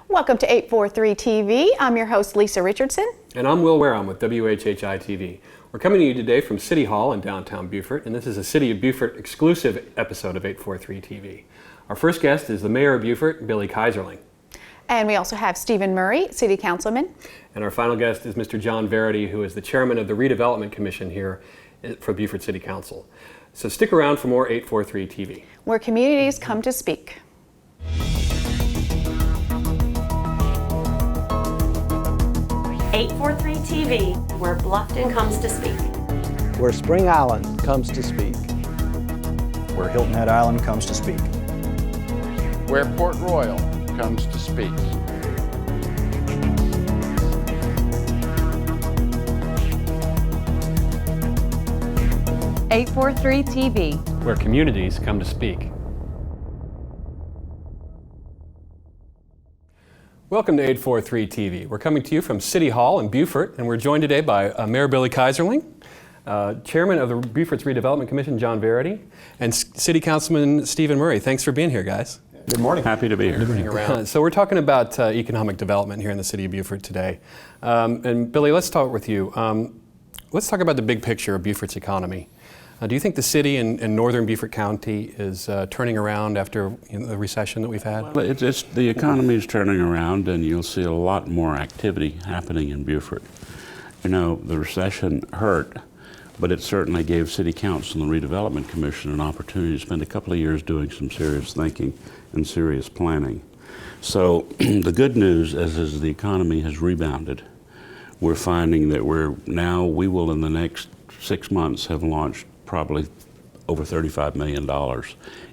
Welcome to 843 TV. I'm your host, Lisa Richardson. And I'm Will Wareham with WHHI-TV. We're coming to you today from City Hall in downtown Beaufort, and this is a City of Beaufort exclusive episode of 843 TV. Our first guest is the Mayor of Beaufort, Billy Kaiserling. And we also have Stephen Murray, City Councilman. And our final guest is Mr. John Verity, who is the Chairman of the Redevelopment Commission here for Beaufort City Council. So stick around for more 843 TV. Where communities come to speak. .843 TV, where Bluffton comes to speak. Where Spring Island comes to speak. Where Hilton Head Island comes to speak. Where Port Royal comes to speak. .843 TV, where communities come to speak. Welcome to 843 TV. We're coming to you from City Hall in Beaufort, and we're joined today by Mayor Billy Kaiserling, Chairman of the Beaufort's Redevelopment Commission, John Verity, and City Councilman Stephen Murray. Thanks for being here, guys. Good morning. Happy to be here. So we're talking about economic development here in the City of Beaufort today. And Billy, let's start with you. Let's talk about the big picture of Beaufort's economy. Do you think the city in northern Beaufort County is turning around after the recession that we've had? Well, the economy is turning around, and you'll see a lot more activity happening in Beaufort. You know, the recession hurt, but it certainly gave City Council and the Redevelopment Commission an opportunity to spend a couple of years doing some serious thinking and serious planning. So the good news is the economy has rebounded. We're finding that we will in the next 6 months have launched probably over $35 million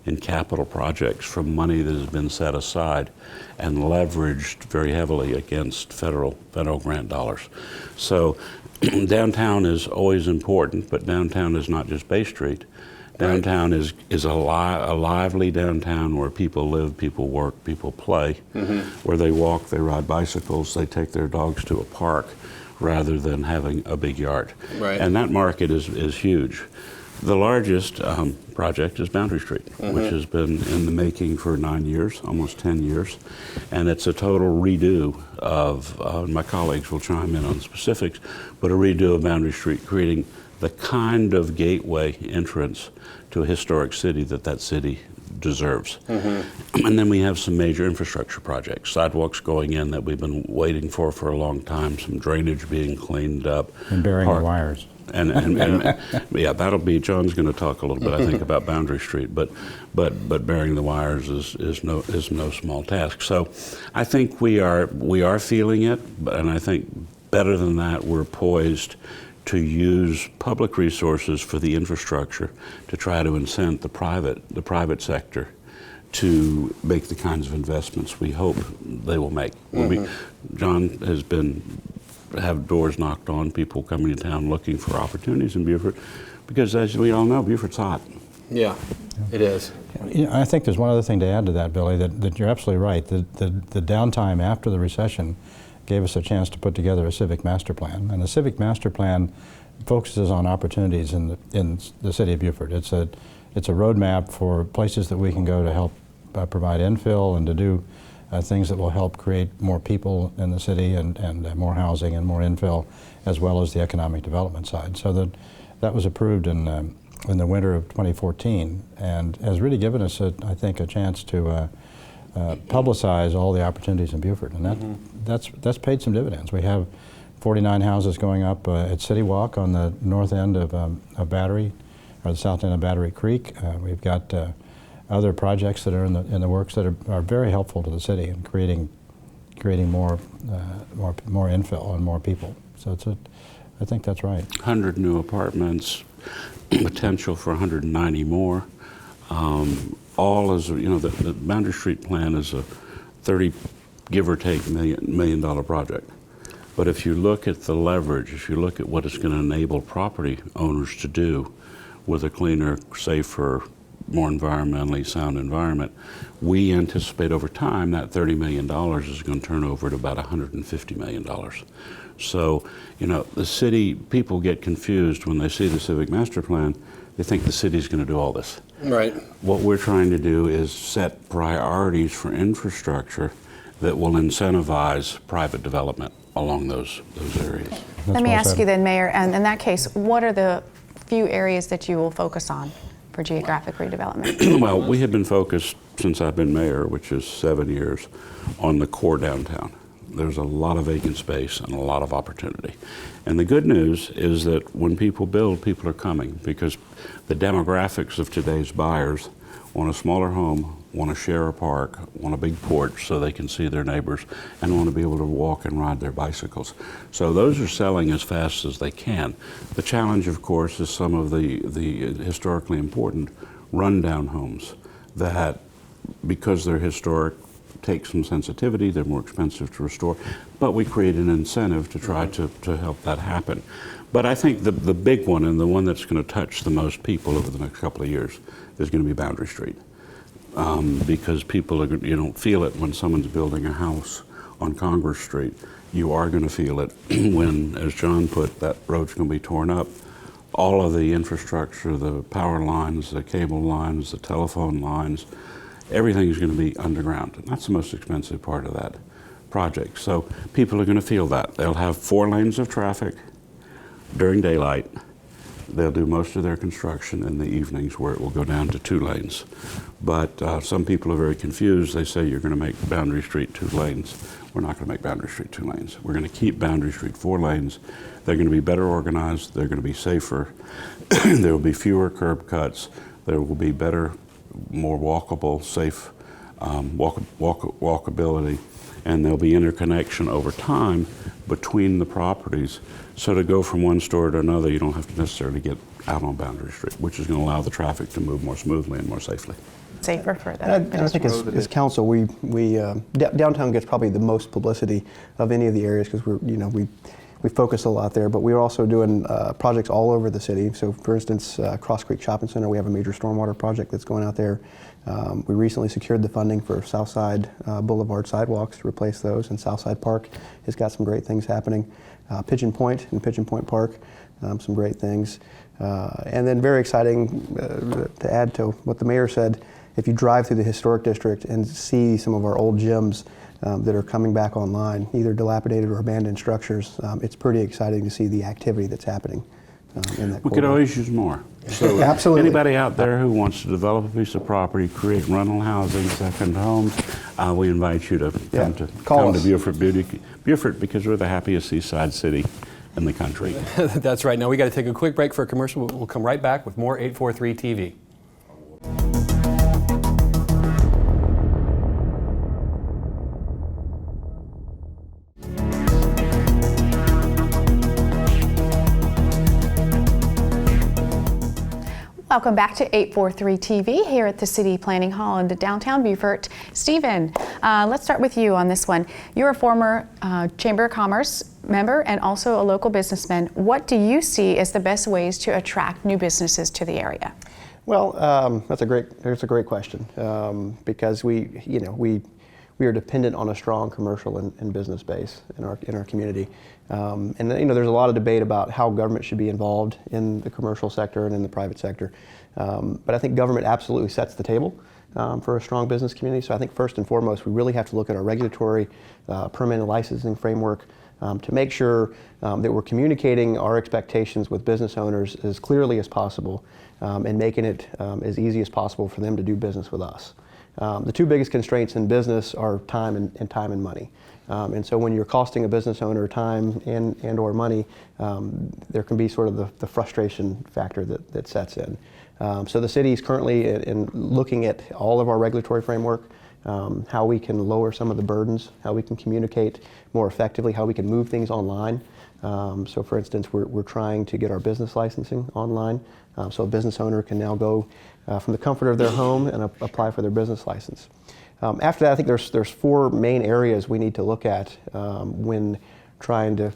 in capital projects from money that has been set aside and leveraged very heavily against federal grant dollars. So downtown is always important, but downtown is not just Bay Street. Downtown is a lively downtown where people live, people work, people play, where they walk, they ride bicycles, they take their dogs to a park rather than having a big yard. Right. And that market is huge. The largest project is Boundary Street, which has been in the making for 9 years, almost 10 years. And it's a total redo of, my colleagues will chime in on the specifics, but a redo of Boundary Street, creating the kind of gateway entrance to a historic city that city deserves. And then we have some major infrastructure projects, sidewalks going in that we've been waiting for a long time, some drainage being cleaned up. And burying the wires. And yeah, John's going to talk a little bit, I think, about Boundary Street, but burying the wires is no small task. So I think we are feeling it, and I think better than that, we're poised to use public resources for the infrastructure to try to incent the private sector to make the kinds of investments we hope they will make. John has have doors knocked on, people coming to town looking for opportunities in Beaufort, because as we all know, Beaufort's hot. Yeah, it is. You know, I think there's one other thing to add to that, Billy, that you're absolutely right. The downtime after the recession gave us a chance to put together a civic master plan, and the civic master plan focuses on opportunities in the city of Beaufort. It's a roadmap for places that we can go to help provide infill and to do things that will help create more people in the city and more housing and more infill, as well as the economic development side. So that was approved in the winter of 2014, and has really given us, I think, a chance to publicize all the opportunities in Beaufort, and that's paid some dividends. We have 49 houses going up at City Walk on the north end of Battery, or the south end of Battery Creek. We've got other projects that are in the works that are very helpful to the city in creating more infill and more people. So I think that's right. 100 new apartments, potential for 190 more. All is, the Boundary Street plan is a 30, give or take, $1 million project. But if you look at the leverage, if you look at what it's going to enable property owners to do with a cleaner, safer, more environmentally sound environment, we anticipate over time that $30 million is going to turn over to about $150 million. So, the city, people get confused when they see the civic master plan. They think the city's going to do all this. Right. What we're trying to do is set priorities for infrastructure that will incentivize private development along those areas. Let me well ask said. you then, Mayor, and in that case, what are the few areas that you will focus on for geographic redevelopment? Well, we have been focused since I've been mayor, which is 7 years, on the core downtown. There's a lot of vacant space and a lot of opportunity. And the good news is that when people build, people are coming, because the demographics of today's buyers want a smaller home, want to share a park, want a big porch so they can see their neighbors, and want to be able to walk and ride their bicycles. So those are selling as fast as they can. The challenge, of course, is some of the historically important rundown homes that, because they're historic, take some sensitivity, they're more expensive to restore, but we create an incentive to try to help that happen. But I think the big one, and the one that's going to touch the most people over the next couple of years, is going to be Boundary Street. Because people are, you don't feel it when someone's building a house on Congress Street. You are going to feel it when, as John put, that road's going to be torn up. All of the infrastructure, the power lines, the cable lines, the telephone lines, everything is going to be underground. And that's the most expensive part of that project. So people are going to feel that. They'll have 4 lanes of traffic during daylight. They'll do most of their construction in the evenings, where it will go down to 2 lanes. But some people are very confused. They say you're going to make Boundary Street 2 lanes. We're not going to make Boundary Street 2 lanes. We're going to keep Boundary Street 4 lanes. They're going to be better organized. They're going to be safer. There will be fewer curb cuts. There will be better, more walkable, safe walkability. And there'll be interconnection over time between the properties. So to go from one store to another, you don't have to necessarily get out on Boundary Street, which is going to allow the traffic to move more smoothly and more safely. Safer for the And I think as council, downtown gets probably the most publicity of any of the areas, because we focus a lot there, but we're also doing projects all over the city. So for instance, Cross Creek Shopping Center, we have a major stormwater project that's going out there. We recently secured the funding for Southside Boulevard sidewalks to replace those, and Southside Park has got some great things happening. Pigeon Point and Pigeon Point Park, some great things. And then very exciting to add to what the mayor said, if you drive through the historic district and see some of our old gyms that are coming back online, either dilapidated or abandoned structures, it's pretty exciting to see the activity that's happening in that We could corridor. always use more. So Absolutely. anybody out there who wants to develop a piece of property, create rental housing, second homes, we invite you to come to Beaufort, because we're the happiest seaside city in the country. That's right. Now we got to take a quick break for a commercial. We'll come right back with more 843 TV. Welcome back to 843 TV here at the City Planning Hall in downtown Beaufort. Stephen, let's start with you on this one. You're a former Chamber of Commerce member and also a local businessman. What do you see as the best ways to attract new businesses to the area? Well, that's a great question, because we are dependent on a strong commercial and business base in our community. And there's a lot of debate about how government should be involved in the commercial sector and in the private sector. But I think government absolutely sets the table for a strong business community. So I think first and foremost, we really have to look at our regulatory permit and licensing framework to make sure that we're communicating our expectations with business owners as clearly as possible, and making it as easy as possible for them to do business with us. The 2 biggest constraints in business are time and money. And so when you're costing a business owner time and or money, there can be sort of the frustration factor that sets in. So the city is currently in looking at all of our regulatory framework, how we can lower some of the burdens, how we can communicate more effectively, how we can move things online. So for instance, we're trying to get our business licensing online, so a business owner can now go from the comfort of their home and apply for their business license. After that, I think there's 4 main areas we need to look at when trying to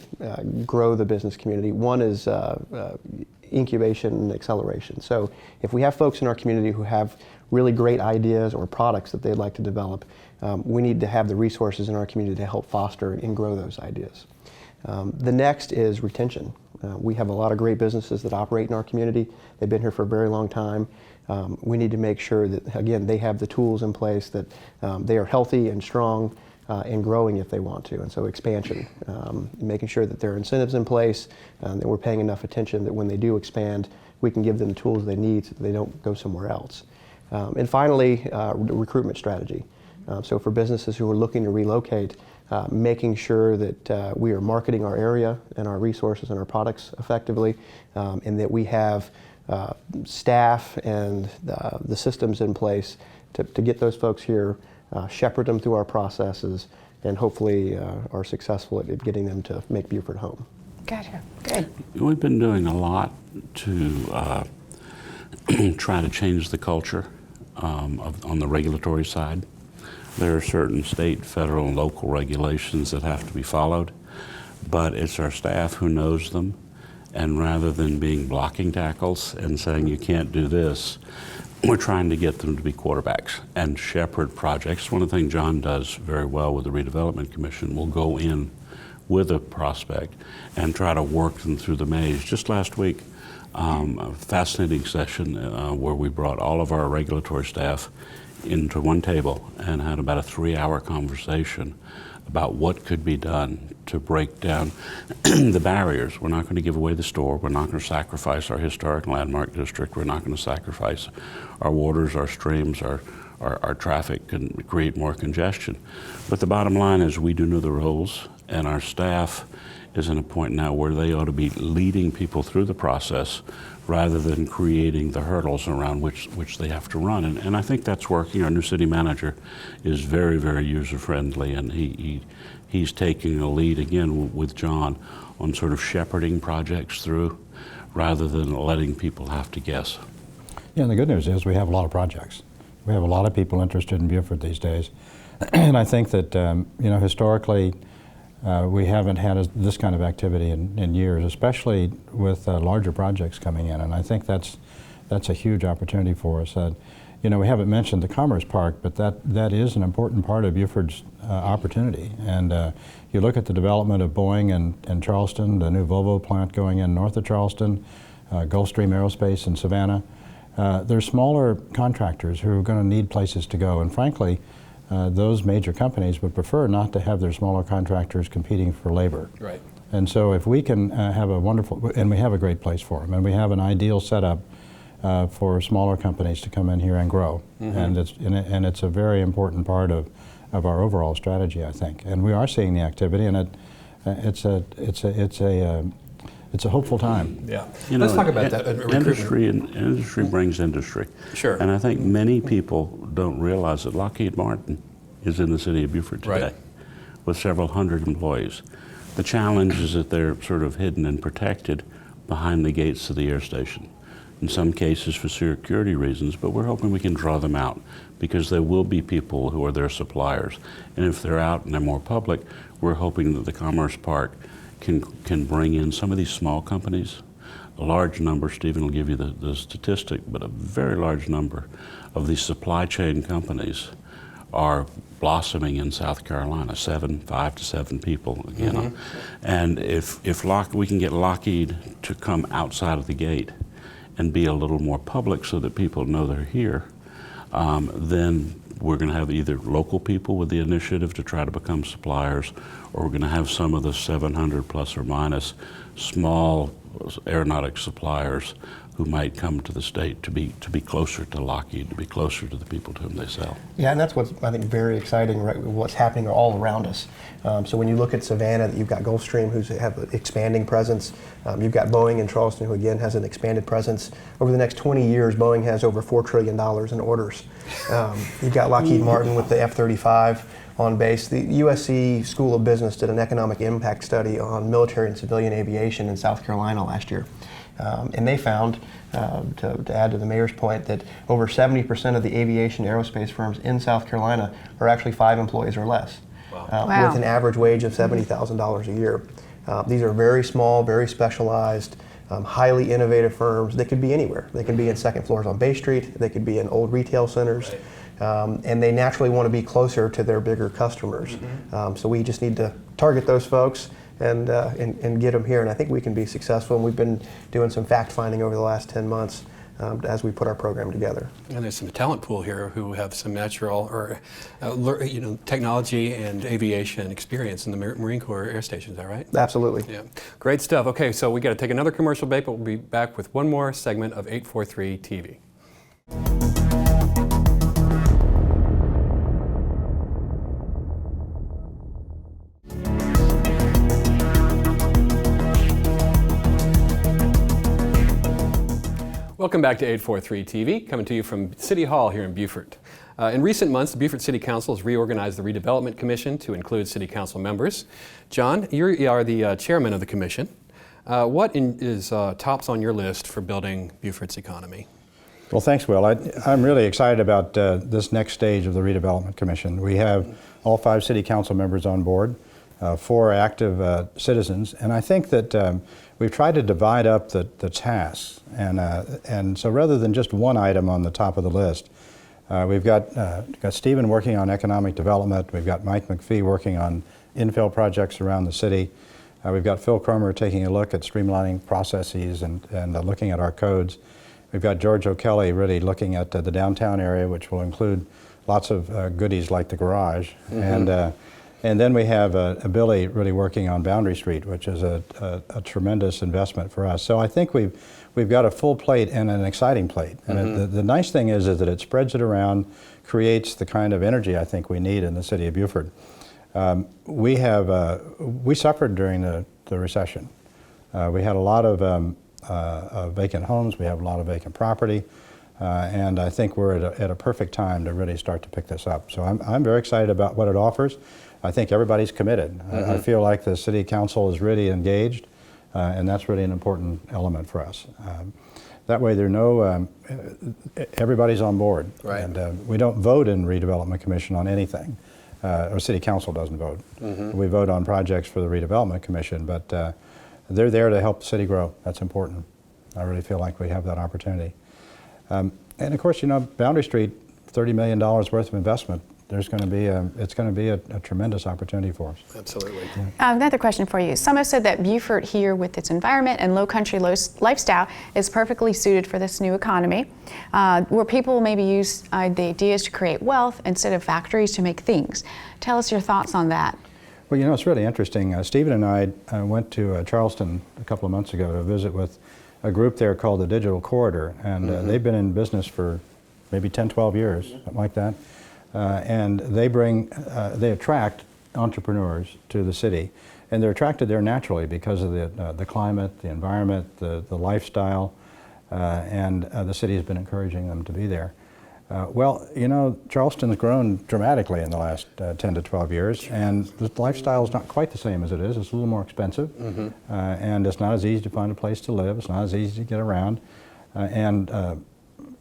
grow the business community. One is incubation and acceleration. So if we have folks in our community who have really great ideas or products that they'd like to develop, we need to have the resources in our community to help foster and grow those ideas. The next is retention. We have a lot of great businesses that operate in our community. They've been here for a very long time. We need to make sure that, again, they have the tools in place, that they are healthy and strong, and growing if they want to. And so expansion, making sure that there are incentives in place, that we're paying enough attention that when they do expand, we can give them the tools they need so that they don't go somewhere else. And finally, recruitment strategy. So for businesses who are looking to relocate, making sure that we are marketing our area and our resources and our products effectively, and that we have staff and the systems in place to get those folks here, shepherd them through our processes, and hopefully are successful at getting them to make Beaufort home. Gotcha. Good. We've been doing a lot to try to change the culture on the regulatory side. There are certain state, federal, and local regulations that have to be followed, but it's our staff who knows them, and rather than being blocking tackles and saying you can't do this, we're trying to get them to be quarterbacks and shepherd projects. One of the things John does very well with the Redevelopment Commission, will go in with a prospect and try to work them through the maze. Just last week, a fascinating session where we brought all of our regulatory staff into one table and had about a 3-hour conversation about what could be done to break down the barriers. We're not going to give away the store. We're not going to sacrifice our historic landmark district. We're not going to sacrifice our waters, our streams, our traffic, and create more congestion. But the bottom line is we do know the rules, and our staff is in a point now where they ought to be leading people through the process rather than creating the hurdles around which they have to run. And I think that's working. Our new city manager is very, very user-friendly, and he's taking a lead, again, with John on sort of shepherding projects through rather than letting people have to guess. Yeah, and the good news is we have a lot of projects. We have a lot of people interested in Beaufort these days. And I think that, historically, we haven't had this kind of activity in years, especially with larger projects coming in, and I think that's a huge opportunity for us. We haven't mentioned the Commerce Park, but that is an important part of Beaufort's opportunity. And you look at the development of Boeing in Charleston, the new Volvo plant going in north of Charleston, Gulfstream Aerospace in Savannah. There's smaller contractors who are going to need places to go, and frankly, those major companies would prefer not to have their smaller contractors competing for labor. Right. And so if we can have a wonderful, and we have a great place for them, and we have an ideal setup for smaller companies to come in here and grow. Mm-hmm. And it's a very important part of our overall strategy, I think. And we are seeing the activity, and it's a hopeful time. Yeah. Let's talk about that. Industry brings industry. Sure. And I think many people don't realize that Lockheed Martin is in the city of Beaufort today, right, with several hundred employees. The challenge is that they're sort of hidden and protected behind the gates of the air station, in some cases for security reasons, but we're hoping we can draw them out because there will be people who are their suppliers. And if they're out and they're more public, we're hoping that the Commerce Park can bring in some of these small companies. A large number, Stephen will give you the statistic, but a very large number of these supply chain companies are blossoming in South Carolina, 5 to 7 people, you know. And if we can get Lockheed to come outside of the gate and be a little more public so that people know they're here, then we're going to have either local people with the initiative to try to become suppliers, or we're going to have some of the 700 plus or minus small aeronautic suppliers who might come to the state to be closer to Lockheed, to be closer to the people to whom they sell. Yeah, and that's what's, I think, very exciting, right, what's happening all around us. So when you look at Savannah, you've got Gulfstream, who's have an expanding presence. You've got Boeing in Charleston, who again has an expanded presence. Over the next 20 years, Boeing has over $4 trillion in orders. You've got Lockheed Martin with the F-35 on base. The USC School of Business did an economic impact study on military and civilian aviation in South Carolina last year. And they found, to add to the mayor's point, that over 70% of the aviation aerospace firms in South Carolina are actually 5 employees or less, Wow. with an average wage of $70,000 a year. These are very small, very specialized, highly innovative firms. They could be anywhere. They could be in second floors on Bay Street. They could be in old retail centers. Right. And they naturally want to be closer to their bigger customers. So we just need to target those folks and get them here, and I think we can be successful. And we've been doing some fact finding over the last 10 months as we put our program together. And there's some talent pool here who have some natural or technology and aviation experience in the Marine Corps Air Station. Is that right? Absolutely. Yeah, great stuff. Okay, so we got to take another commercial break, but we'll be back with one more segment of 843 TV. Welcome back to 843 TV, coming to you from City Hall here in Beaufort. In recent months, the Beaufort City Council has reorganized the Redevelopment Commission to include City Council members. John, you are the chairman of the commission. What is tops on your list for building Beaufort's economy? Well, thanks, Will. I'm really excited about this next stage of the Redevelopment Commission. We have all 5 City Council members on board, 4 active citizens, and I think that we've tried to divide up the tasks, and so rather than just one item on the top of the list, we've got Stephen working on economic development, we've got Mike McPhee working on infill projects around the city, we've got Phil Cromer taking a look at streamlining processes and looking at our codes. We've got George O'Kelly really looking at the downtown area, which will include lots of goodies like the garage, and then we have Billy really working on Boundary Street, which is a tremendous investment for us. So I think we've got a full plate and an exciting plate. And the nice thing is that it spreads it around, creates the kind of energy I think we need in the city of Beaufort. We suffered during the recession. We had a lot of vacant homes, we have a lot of vacant property, and I think we're at a perfect time to really start to pick this up. So I'm very excited about what it offers. I think everybody's committed. I feel like the City Council is really engaged, and that's really an important element for us. That way everybody's on board. Right. And we don't vote in Redevelopment Commission on anything. Or City Council doesn't vote. We vote on projects for the Redevelopment Commission, but they're there to help the city grow. That's important. I really feel like we have that opportunity. And of course, Boundary Street, $30 million worth of investment. It's going to be a tremendous opportunity for us. Absolutely. Yeah. Another question for you. Some have said that Beaufort here, with its environment and low country lifestyle, is perfectly suited for this new economy, where people maybe use the ideas to create wealth instead of factories to make things. Tell us your thoughts on that. Well, it's really interesting. Stephen and I went to Charleston a couple of months ago to visit with a group there called the Digital Corridor, and they've been in business for maybe 10, 12 years, something like that. And they attract entrepreneurs to the city, and they're attracted there naturally because of the climate, the environment, the lifestyle, and the city has been encouraging them to be there. Well, Charleston's grown dramatically in the last 10 to 12 years, and the lifestyle is not quite the same as it is. It's a little more expensive, and it's not as easy to find a place to live. It's not as easy to get around, and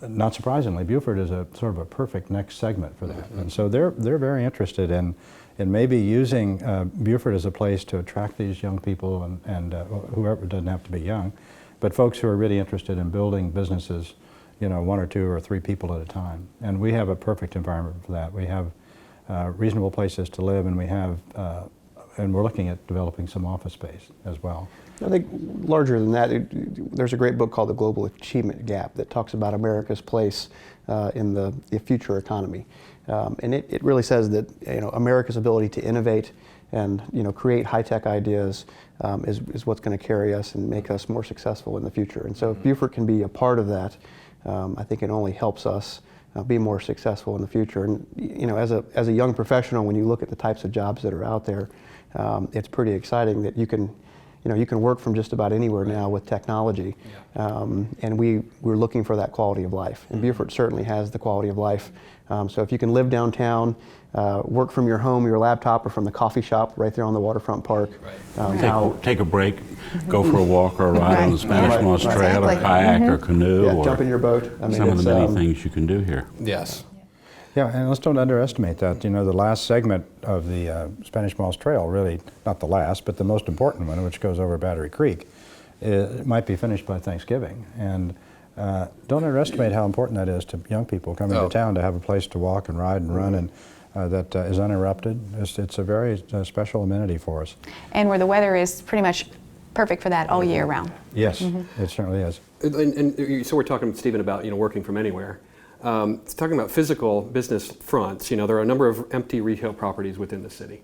not surprisingly, Beaufort is a sort of a perfect next segment for that. And so they're very interested in maybe using Beaufort as a place to attract these young people and whoever, doesn't have to be young, but folks who are really interested in building businesses, 1 or 2 or 3 people at a time. And we have a perfect environment for that. We have reasonable places to live, and we're looking at developing some office space as well. I think larger than that, there's a great book called The Global Achievement Gap that talks about America's place in the future economy. And it really says that America's ability to innovate and create high-tech ideas is what's going to carry us and make us more successful in the future. And so if Beaufort can be a part of that, I think it only helps us be more successful in the future. And as a young professional, when you look at the types of jobs that are out there, it's pretty exciting that you can work from just about anywhere now with technology, and we're looking for that quality of life. And Beaufort certainly has the quality of life. So if you can live downtown, work from your home, your laptop, or from the coffee shop right there on the waterfront park. Take a break, go for a walk or a ride on the Spanish Moss Trail, or kayak or canoe, or jump in your boat. some of the many things you can do here. Yes. Yeah, and let's don't underestimate that. The last segment of the Spanish Moss Trail, really, not the last, but the most important one, which goes over Battery Creek, it might be finished by Thanksgiving. And don't underestimate how important that is to young people coming to town to have a place to walk and ride and run, and that is uninterrupted. It's a very special amenity for us. And where the weather is pretty much perfect for that all year round. Yes, it certainly is. So we're talking, Stephen, about working from anywhere. It's talking about physical business fronts. There are a number of empty retail properties within the city.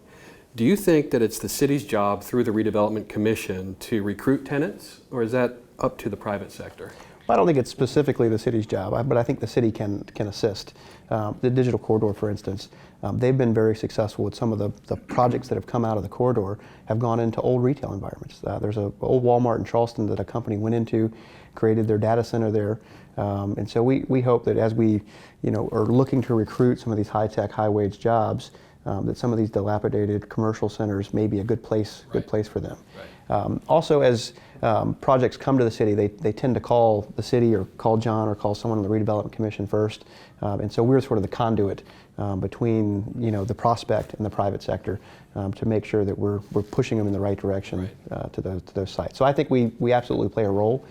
Do you think that it's the city's job through the Redevelopment Commission to recruit tenants, or is that up to the private sector? Well, I don't think it's specifically the city's job, but I think the city can assist. The digital corridor, for instance, they've been very successful with some of the projects that have come out of the corridor have gone into old retail environments. There's an old Walmart in Charleston that a company went into, created their data center there. And so we hope that as we are looking to recruit some of these high-tech, high-wage jobs, that some of these dilapidated commercial centers may be a good place for them. Right. Also, as projects come to the city, they tend to call the city or call John or call someone on the Redevelopment Commission first. And so we're sort of the conduit between the prospect and the private sector to make sure that we're pushing them in the right direction to those sites. So I think we absolutely play a role,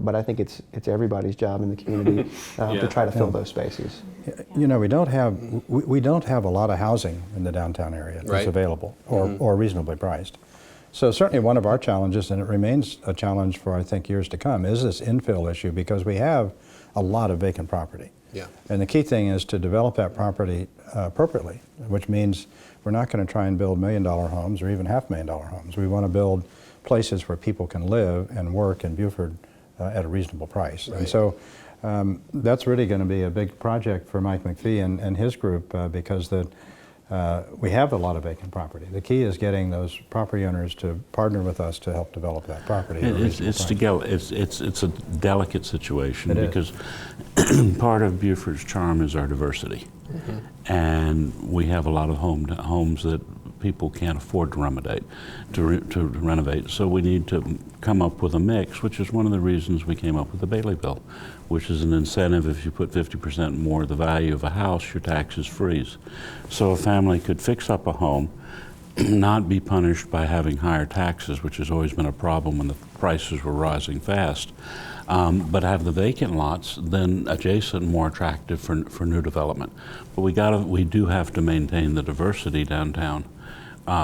but I think it's everybody's job in the community to try to fill those spaces. We don't have a lot of housing in the downtown area that's available or reasonably priced. So certainly one of our challenges, and it remains a challenge for I think years to come, is this infill issue, because we have a lot of vacant property. Yeah. And the key thing is to develop that property appropriately, which means we're not going to try and build $1 million homes or even $500,000 homes. We want to build places where people can live and work in Beaufort at a reasonable price. Right. And so that's really going to be a big project for Mike McPhee and his group because we have a lot of vacant property. The key is getting those property owners to partner with us to help develop that property. It's a delicate situation because part of Beaufort's charm is our diversity. And we have a lot of homes that people can't afford to renovate. So we need to come up with a mix, which is one of the reasons we came up with the Bailey Bill, which is an incentive. If you put 50% more of the value of a house, your taxes freeze. So a family could fix up a home, not be punished by having higher taxes, which has always been a problem when the prices were rising fast, but have the vacant lots then adjacent, more attractive for new development. But we do have to maintain the diversity downtown.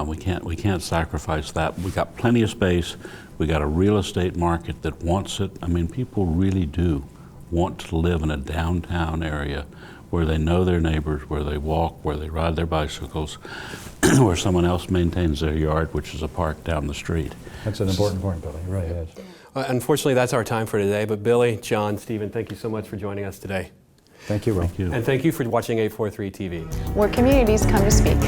We can't sacrifice that. We got plenty of space. We got a real estate market that wants it. I mean, people really do want to live in a downtown area where they know their neighbors, where they walk, where they ride their bicycles, where someone else maintains their yard, which is a park down the street. That's an important point, Billy. It really is. Unfortunately, that's our time for today. But Billy, John, Stephen, thank you so much for joining us today. Thank you, Will. Thank you. And thank you for watching 843 TV. Where communities come to speak.